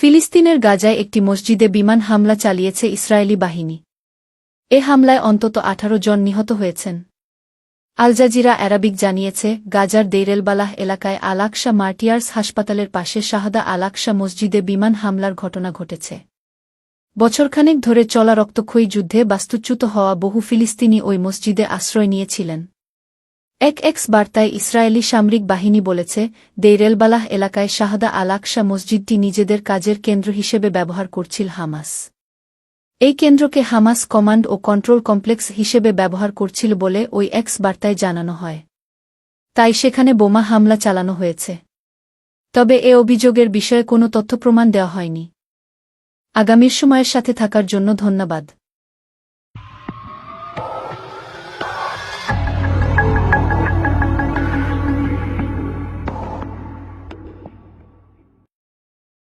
ফিলিস্তিনের গাজায় একটি মসজিদে বিমান হামলা চালিয়েছে ইসরায়েলি বাহিনী। এ হামলায় অন্তত ১৮ জন নিহত হয়েছেন। আল জাজিরা আরাবিক জানিয়েছে, গাজার দেইরেলবালাহ এলাকায় আল-আকসা মার্টিয়ার্স হাসপাতালের পাশে শাহাদা আল-আকসা মসজিদে বিমান হামলার ঘটনা ঘটেছে। বছরখানেক ধরে চলা রক্তক্ষয়ী যুদ্ধে বাস্তুচ্যুত হওয়া বহু ফিলিস্তিনি ওই মসজিদে আশ্রয় নিয়েছিলেন। এক্স বার্তায় ইসরায়েলি সামরিক বাহিনী বলেছে, দেইরেলবালাহ এলাকায় শাহাদা আল-আকসা মসজিদটি নিজেদের কাজের কেন্দ্র হিসেবে ব্যবহার করছিল হামাস। এই কেন্দ্রকে হামাস কমান্ড ও কন্ট্রোল কমপ্লেক্স হিসেবে ব্যবহার করছিল বলে ওই এক্স বার্তায় জানানো হয়। তাই সেখানে বোমা হামলা চালানো হয়েছে। তবে এ অভিযোগের বিষয়ে কোনো তথ্যপ্রমাণ দেওয়া হয়নি। আগামীর সময়ের সাথে থাকার জন্য ধন্যবাদ।